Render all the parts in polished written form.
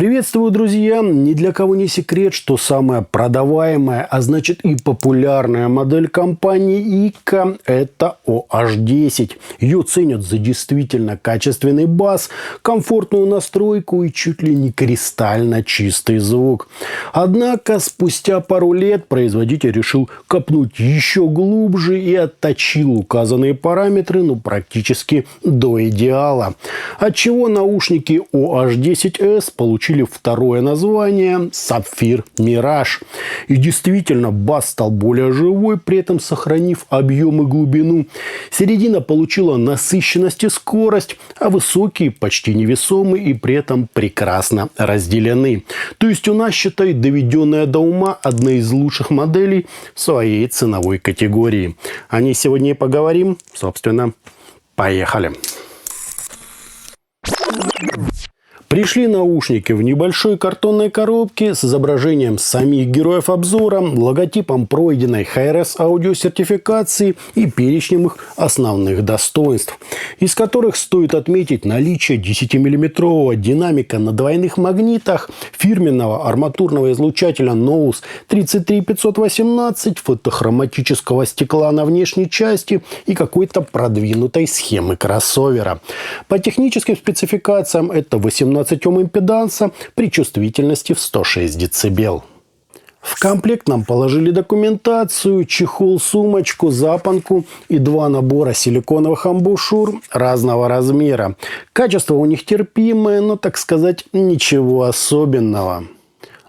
Приветствую, друзья! Ни для кого не секрет, что самая продаваемая, а значит и популярная модель компании IKA – это OH10. Ее ценят за действительно качественный бас, комфортную настройку и чуть ли не кристально чистый звук. Однако спустя пару лет производитель решил копнуть еще глубже и отточил указанные параметры практически до идеала. Отчего наушники OH10S получили второе название Sapphire Mirage. И действительно, бас стал более живой, при этом сохранив объем и глубину. Середина получила насыщенность и скорость, а высокие почти невесомы и при этом прекрасно разделены. То есть у нас, считай, доведенная до ума одна из лучших моделей в своей ценовой категории. О ней сегодня и поговорим. Собственно, поехали. Пришли наушники в небольшой картонной коробке с изображением самих героев обзора, логотипом пройденной HRS аудиосертификации и перечнем их основных достоинств, из которых стоит отметить наличие 10-мм динамика на двойных магнитах, фирменного арматурного излучателя Nose 33518, фотохроматического стекла на внешней части и какой-то продвинутой схемы кроссовера. По техническим спецификациям это 18 Ом импеданса при чувствительности в 106 дБ. В комплект нам положили документацию, чехол, сумочку, запонку и два набора силиконовых амбушюр разного размера. Качество у них терпимое, но, так сказать, ничего особенного.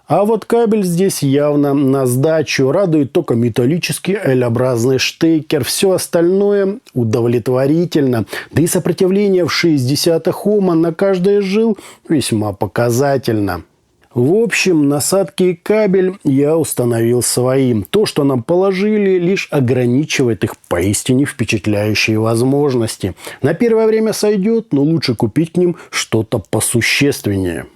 А вот кабель здесь явно на сдачу. Радует только металлический L-образный штекер. Все остальное удовлетворительно. Да и сопротивление в 0,6 Ома на каждый из жил весьма показательно. В общем, насадки и кабель я установил своим. То, что нам положили, лишь ограничивает их поистине впечатляющие возможности. На первое время сойдет, но лучше купить к ним что-то посущественнее.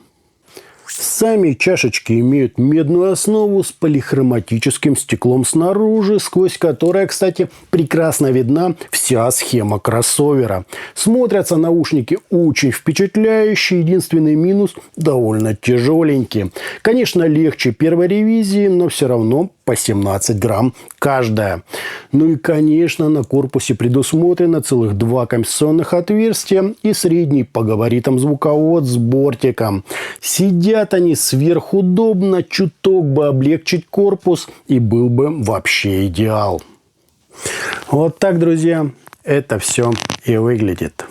Сами чашечки имеют медную основу с полихроматическим стеклом снаружи, сквозь которое, кстати, прекрасно видна вся схема кроссовера. Смотрятся наушники очень впечатляющие, единственный минус – довольно тяжеленькие. Конечно, легче первой ревизии, но все равно по 17 грамм каждая. Ну и, конечно, на корпусе предусмотрено целых 2 компрессионных отверстия и средний по габаритам звуковод с бортиком. Сидят они сверхудобно, чуток бы облегчить корпус, и был бы вообще идеал. Вот так, друзья, это все и выглядит.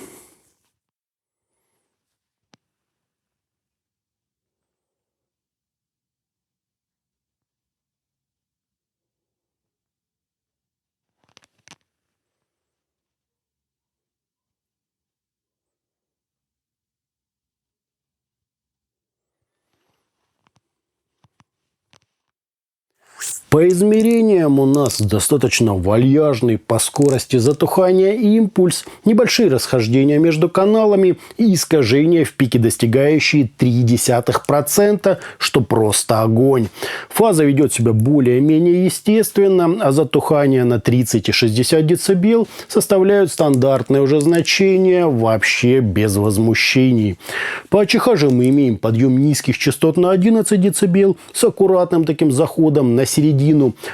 По измерениям у нас достаточно вальяжный по скорости затухания импульс, небольшие расхождения между каналами и искажения в пике, достигающие 0,3%, что просто огонь. Фаза ведет себя более-менее естественно, а затухание на 30 и 60 дБ составляют стандартное уже значение, вообще без возмущений. По АЧХ же мы имеем подъем низких частот на 11 дБ с аккуратным таким заходом на середину,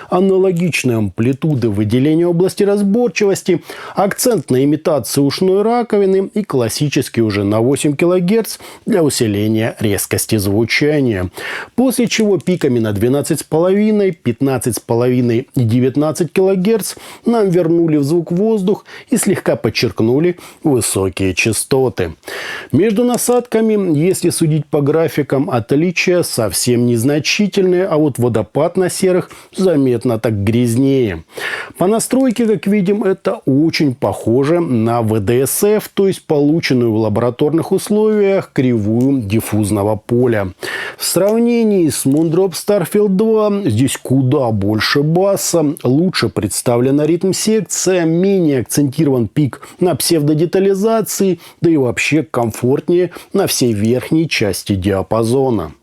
аналогичные амплитуды выделения области разборчивости, акцент на имитацию ушной раковины и классический уже на 8 кГц для усиления резкости звучания. После чего пиками на 12,5, 15,5 и 19 кГц нам вернули в звук воздух и слегка подчеркнули высокие частоты. Между насадками, если судить по графикам, отличия совсем незначительные, а вот водопад на серых заметно так грязнее. По настройке, как видим, это очень похоже на VDSF, то есть полученную в лабораторных условиях кривую диффузного поля. В сравнении с Moondrop Starfield 2 здесь куда больше баса, лучше представлена ритм-секция, менее акцентирован пик на псевдодетализации, да и вообще комфортнее на всей верхней части диапазона.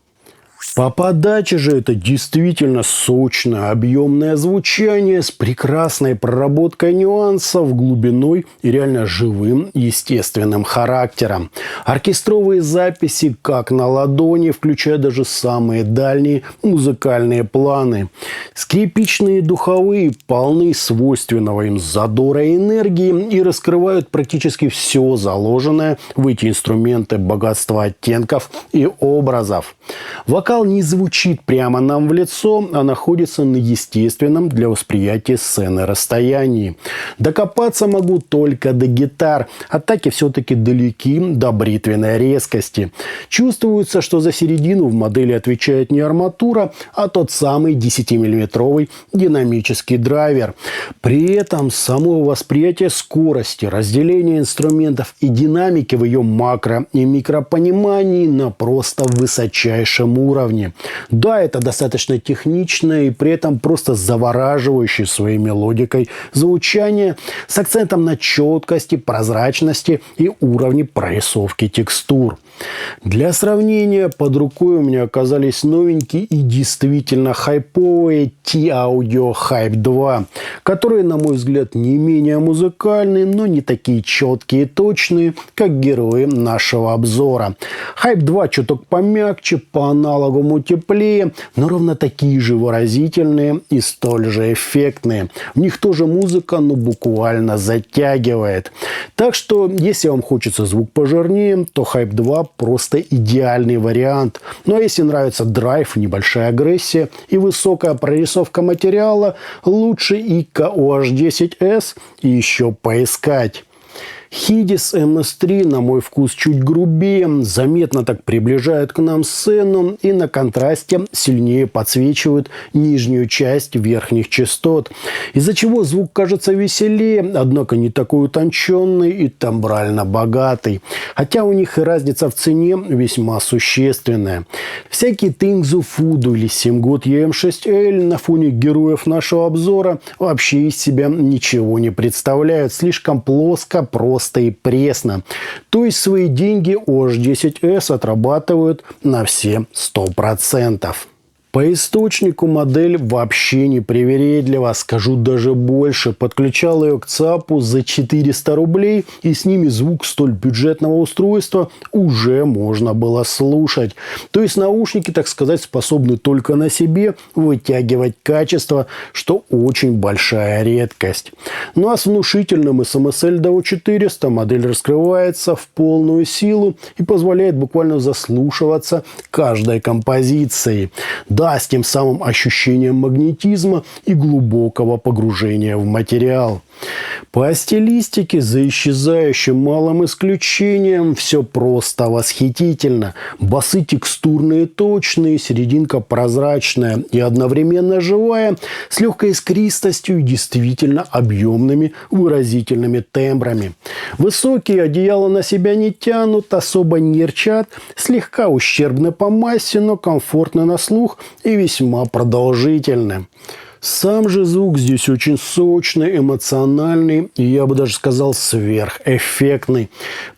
По подаче же это действительно сочное, объемное звучание с прекрасной проработкой нюансов, глубиной и реально живым, естественным характером. Оркестровые записи как на ладони, включая даже самые дальние музыкальные планы. Скрипичные духовые полны свойственного им задора и энергии и раскрывают практически все заложенное в эти инструменты богатство оттенков и образов. Вокал не звучит прямо нам в лицо, а находится на естественном для восприятия сцены расстоянии. Докопаться могу только до гитар, а таки все-таки далеки до бритвенной резкости. Чувствуется, что за середину в модели отвечает не арматура, а тот самый 10-миллиметровый динамический драйвер. При этом само восприятие скорости, разделение инструментов и динамики в ее макро- и микропонимании на просто высочайшем уровне. Да, это достаточно техничное и при этом просто завораживающее своей мелодикой звучание с акцентом на четкости, прозрачности и уровне прорисовки текстур. Для сравнения, под рукой у меня оказались новенькие и действительно хайповые T-Audio Hype 2, которые, на мой взгляд, не менее музыкальные, но не такие четкие и точные, как герои нашего обзора. Hype 2 чуток помягче, по аналоговому теплее, но ровно такие же выразительные и столь же эффектные. В них тоже музыка, но буквально затягивает. Так что, если вам хочется звук пожирнее, то Hype 2 просто идеальный вариант. Ну а если нравится драйв, небольшая агрессия и высокая прорисовка материала, лучше и KOH10S и еще поискать. Hidis MS3, на мой вкус, чуть грубее, заметно так приближает к нам сцену и на контрасте сильнее подсвечивают нижнюю часть верхних частот, из-за чего звук кажется веселее, однако не такой утонченный и тембрально богатый. Хотя у них и разница в цене весьма существенная. Всякие Tengzu Fudo или Semgot EM6L на фоне героев нашего обзора вообще из себя ничего не представляют. Слишком плоско, просто и пресно. То есть свои деньги OH10S отрабатывают на все 100%. По источнику модель вообще не привередлива, скажу даже больше. Подключал ее к ЦАПу за 400 рублей, и с ними звук столь бюджетного устройства уже можно было слушать. То есть наушники, так сказать, способны только на себе вытягивать качество, что очень большая редкость. Ну а с внушительным SMSL DAW400 модель раскрывается в полную силу и позволяет буквально заслушиваться каждой композицией. Да, с тем самым ощущением магнетизма и глубокого погружения в материал. По стилистике, за исчезающим малым исключением, все просто восхитительно. Басы текстурные, точные, серединка прозрачная и одновременно живая, с легкой искристостью и действительно объемными выразительными тембрами. Высокие одеяла на себя не тянут, особо не рчат, слегка ущербны по массе, но комфортны на слух и весьма продолжительны. Сам же звук здесь очень сочный, эмоциональный и, я бы даже сказал, сверхэффектный.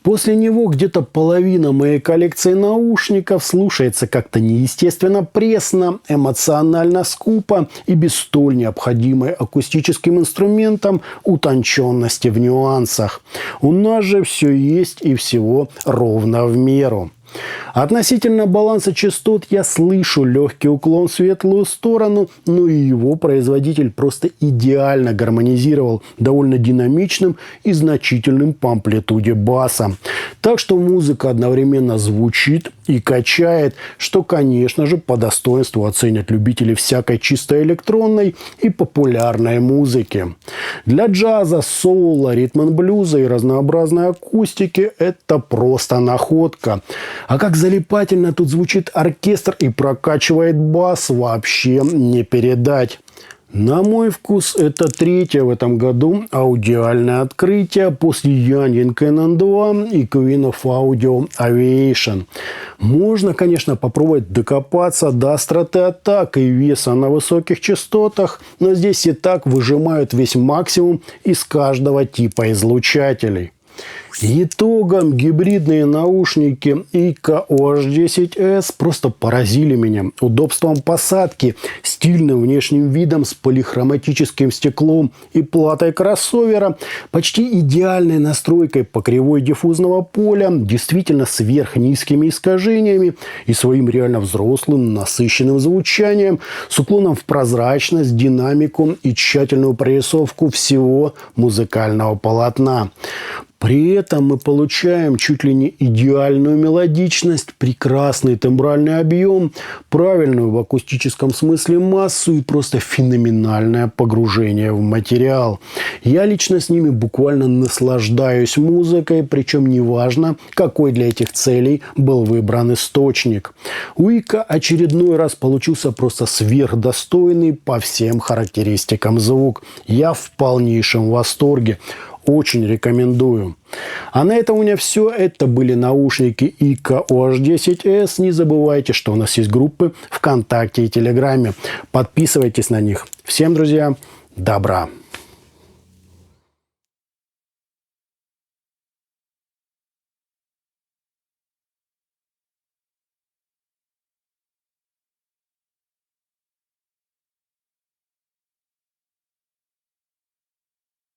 После него где-то половина моей коллекции наушников слушается как-то неестественно пресно, эмоционально скупо и без столь необходимой акустическим инструментам утонченности в нюансах. У нас же все есть и всего ровно в меру. Относительно баланса частот я слышу легкий уклон в светлую сторону, но и его производитель просто идеально гармонизировал довольно динамичным и значительным по амплитуде баса. Так что музыка одновременно звучит и качает, что, конечно же, по достоинству оценят любители всякой чисто электронной и популярной музыки. Для джаза, соула, ритм-н-блюза и разнообразной акустики это просто находка. А как залипательно тут звучит оркестр и прокачивает бас, вообще не передать. На мой вкус, это третье в этом году аудиальное открытие после Yanyin Canon 2 и Queen of Audio Aviation. Можно, конечно, попробовать докопаться до остроты атак и веса на высоких частотах, но здесь и так выжимают весь максимум из каждого типа излучателей. Итогом гибридные наушники IKA OH10S просто поразили меня удобством посадки, стильным внешним видом с полихроматическим стеклом и платой кроссовера, почти идеальной настройкой по кривой диффузного поля, действительно сверхнизкими искажениями и своим реально взрослым насыщенным звучанием с уклоном в прозрачность, динамику и тщательную прорисовку всего музыкального полотна. При этом мы получаем чуть ли не идеальную мелодичность, прекрасный тембральный объем, правильную в акустическом смысле массу и просто феноменальное погружение в материал. Я лично с ними буквально наслаждаюсь музыкой, причем неважно, какой для этих целей был выбран источник. У IKA очередной раз получился просто сверхдостойный по всем характеристикам звук. Я в полнейшем восторге. Очень рекомендую. А на этом у меня все. Это были наушники IKA OH10S. Не забывайте, что у нас есть группы ВКонтакте и Телеграме. Подписывайтесь на них. Всем, друзья, добра!